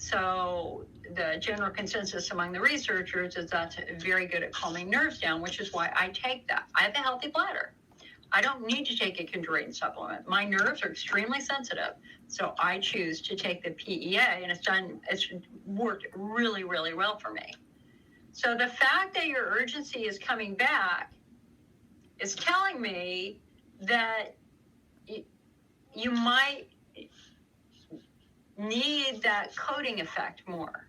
So the general consensus among the researchers is that's very good at calming nerves down, which is why I take that. I have a healthy bladder. I don't need to take a chondroitin supplement. My nerves are extremely sensitive, so I choose to take the PEA, and it's worked really, really well for me. So the fact that your urgency is coming back is telling me that you might need that coating effect more.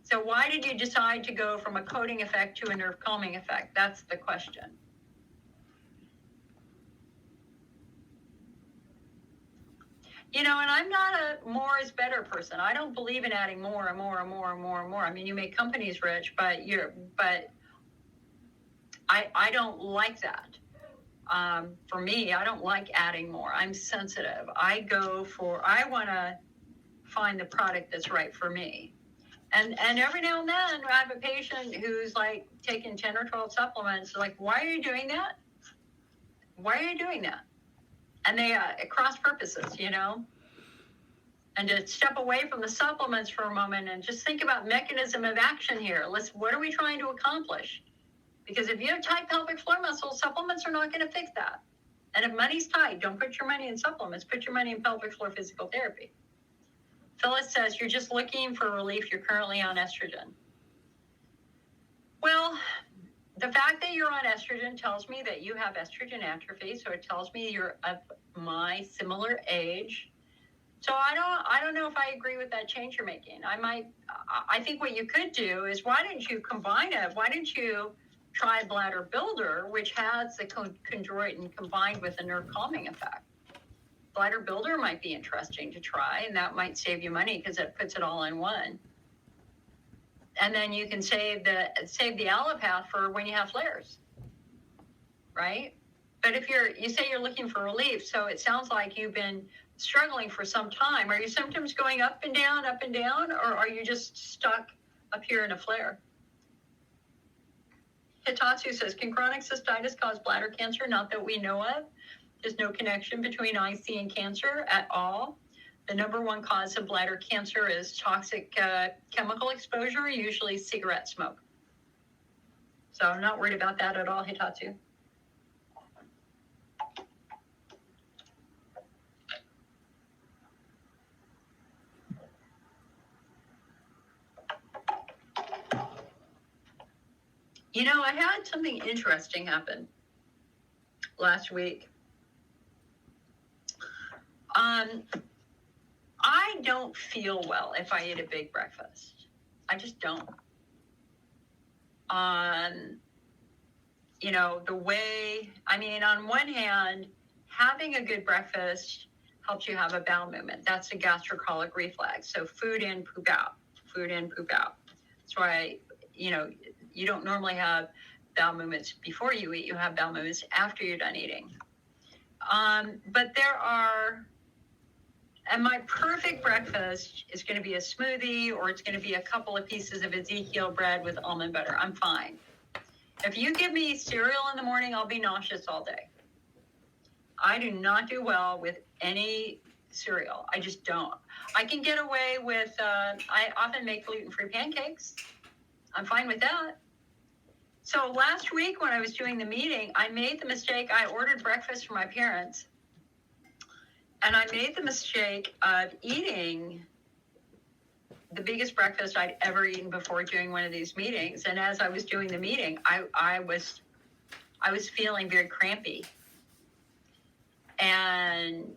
So why did you decide to go from a coating effect to a nerve calming effect? That's the question. And I'm not a more is better person. I don't believe in adding more and more and more and more and more. I mean, you make companies rich, but I don't like that. For me, I don't like adding more. I'm sensitive. I want to find the product that's right for me. And every now and then I have a patient who's like taking 10 or 12 supplements. Like, why are you doing that? Why are you doing that? And they cross purposes, and to step away from the supplements for a moment and just think about mechanism of action here. What are we trying to accomplish? Because if you have tight pelvic floor muscles, supplements are not going to fix that. And if money's tight, don't put your money in supplements. Put your money in pelvic floor physical therapy. Phyllis says, you're just looking for relief. You're currently on estrogen. Well, the fact that you're on estrogen tells me that you have estrogen atrophy. So it tells me you're of my similar age. So I don't know if I agree with that change you're making. I think what you could do is, why didn't you combine it? Why didn't you try Bladder Builder, which has the chondroitin combined with a nerve calming effect? Bladder Builder might be interesting to try, and that might save you money because it puts it all in one. And then you can save the allopath for when you have flares, right? But if you say you're looking for relief, so it sounds like you've been struggling for some time. Are your symptoms going up and down, or are you just stuck up here in a flare? Hitatsu says, can chronic cystitis cause bladder cancer? Not that we know of. There's no connection between IC and cancer at all. The number one cause of bladder cancer is toxic chemical exposure, usually cigarette smoke. So I'm not worried about that at all, Hitatsu. I had something interesting happen last week. I don't feel well if I eat a big breakfast. I just don't. On one hand, having a good breakfast helps you have a bowel movement. That's a gastrocolic reflex. So food in, poop out. Food in, poop out. That's why, you don't normally have bowel movements before you eat. You have bowel movements after you're done eating. And my perfect breakfast is going to be a smoothie, or it's going to be a couple of pieces of Ezekiel bread with almond butter. I'm fine. If you give me cereal in the morning, I'll be nauseous all day. I do not do well with any cereal. I just don't. I can get away with, I often make gluten-free pancakes. I'm fine with that. So last week when I was doing the meeting, I made the mistake. I ordered breakfast for my parents. And I made the mistake of eating the biggest breakfast I'd ever eaten before doing one of these meetings. And as I was doing the meeting, I was feeling very crampy. And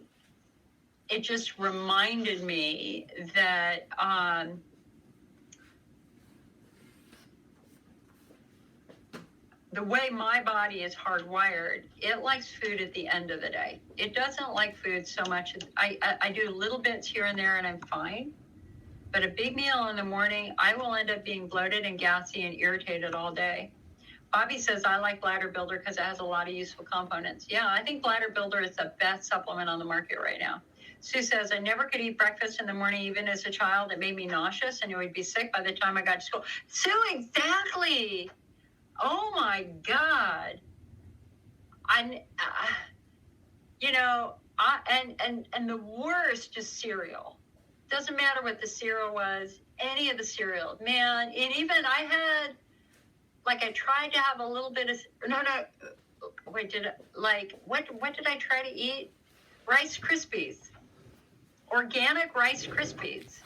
it just reminded me that the way my body is hardwired, it likes food at the end of the day. It doesn't like food so much. I do little bits here and there and I'm fine. But a big meal in the morning, I will end up being bloated and gassy and irritated all day. Bobby says, I like Bladder Builder because it has a lot of useful components. Yeah, I think Bladder Builder is the best supplement on the market right now. Sue says, I never could eat breakfast in the morning, even as a child. It made me nauseous and I would be sick by the time I got to school. Sue, exactly. Oh my God. And the worst is cereal. Doesn't matter what the cereal was, any of the cereal, man. And even I had, like, I tried to have a little bit of, what did I try to eat? Rice Krispies. Organic Rice Krispies.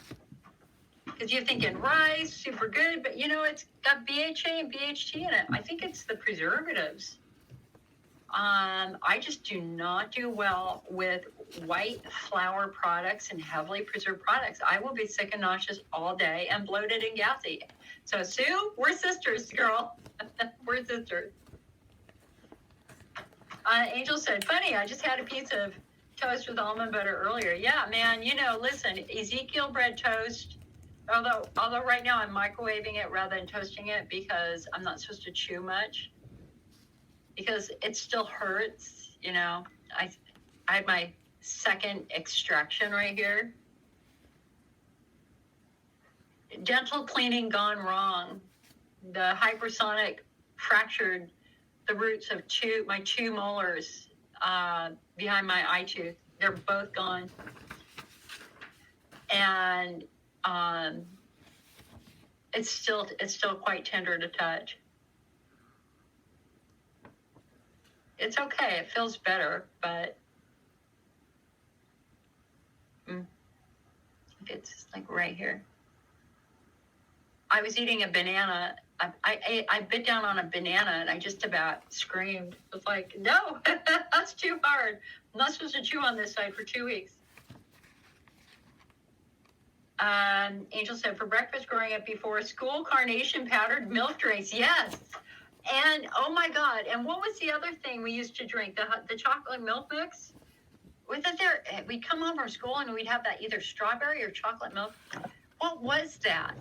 Because you're thinking rice, super good, but it's got BHA and BHT in it. I think it's the preservatives. I just do not do well with white flour products and heavily preserved products. I will be sick and nauseous all day and bloated and gassy. So, Sue, we're sisters, girl. We're sisters. Angel said, funny, I just had a piece of toast with almond butter earlier. Yeah, man, listen, Ezekiel bread toast, although right now I'm microwaving it rather than toasting it because I'm not supposed to chew much. Because it still hurts, I had my second extraction right here. Dental cleaning gone wrong. The hypersonic fractured the roots of my two molars behind my eye tooth. They're both gone. And it's still quite tender to touch. It's okay. It feels better, but it's like right here. I was eating a banana. I bit down on a banana and I just about screamed. I was like, no, that's too hard. I'm not supposed to chew on this side for 2 weeks. Angel said, for breakfast growing up before school, carnation powdered milk drinks. Yes. And, oh, my God. And what was the other thing we used to drink? The chocolate milk mix? We'd come home from school and we'd have that either strawberry or chocolate milk. What was that?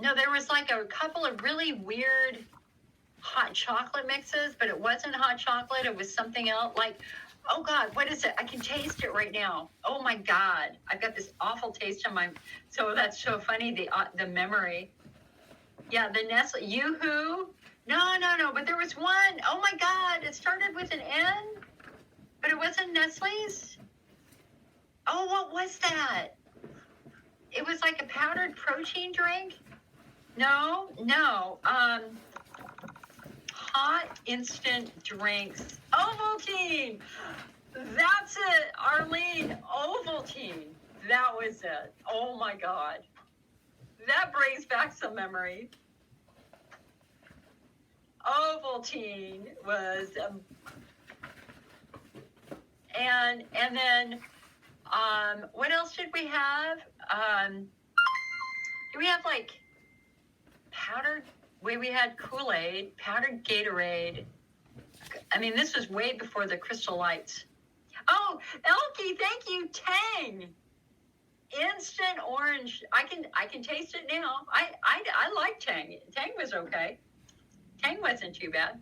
No, there was like a couple of really weird hot chocolate mixes, but it wasn't hot chocolate. It was something else. Like, oh, God, what is it? I can taste it right now. Oh, my God. I've got this awful taste in my... So that's so funny, the memory. Yeah, the Nestle, Yoo-Hoo. No, but there was one. Oh, my God. It started with an N, but it wasn't Nestle's. Oh, what was that? It was like a powdered protein drink. No. Hot instant drinks. Ovaltine. That's it, Arlene. Ovaltine. That was it. Oh, my God. That brings back some memory. Ovaltine was, and then, what else did we have? Do we have like powdered? We had Kool-Aid, powdered Gatorade. I mean, this was way before the Crystal Lights. Oh, Elkie, thank you, Tang. Instant orange. I can taste it now. I like Tang. Tang was okay. Tang wasn't too bad.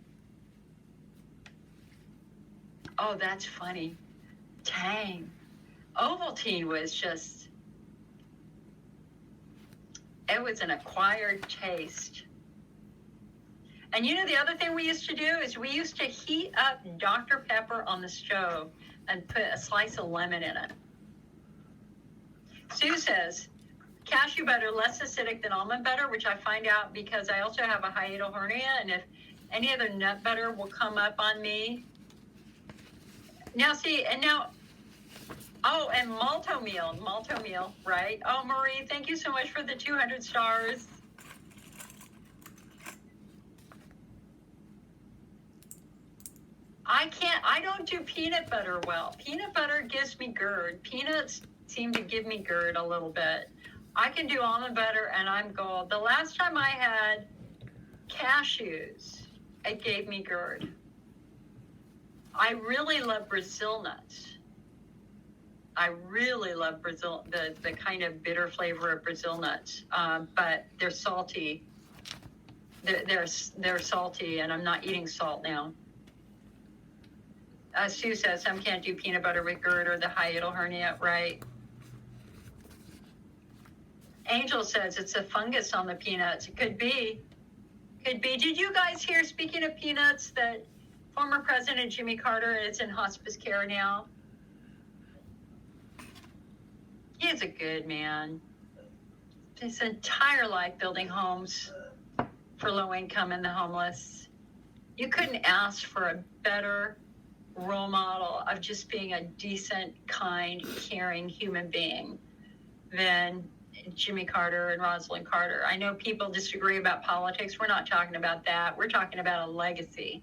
Oh, that's funny. Tang. Ovaltine was just, it was an acquired taste. And the other thing we used to do is we used to heat up Dr. Pepper on the stove and put a slice of lemon in it. Sue says, cashew butter less acidic than almond butter, which I find out because I also have a hiatal hernia, and if any other nut butter will come up on me. Now see, and malto meal, right? Oh, Marie, thank you so much for the 200 stars. I don't do peanut butter well. Peanut butter gives me GERD. Peanuts seem to give me GERD a little bit. I can do almond butter and I'm gold. The last time I had cashews, it gave me GERD. I really love Brazil nuts. I really love Brazil, the kind of bitter flavor of Brazil nuts, but they're salty. They're salty, and I'm not eating salt now. Sue says some can't do peanut butter with GERD or the hiatal hernia, right? Angel says it's a fungus on the peanuts. It could be. Did you guys hear, speaking of peanuts, that former President Jimmy Carter is in hospice care now? is a good man. His entire life building homes for low income and the homeless. You couldn't ask for a better role model of just being a decent, kind, caring human being than Jimmy Carter and Rosalind Carter. I know people disagree about politics. We're not talking about that. We're talking about a legacy.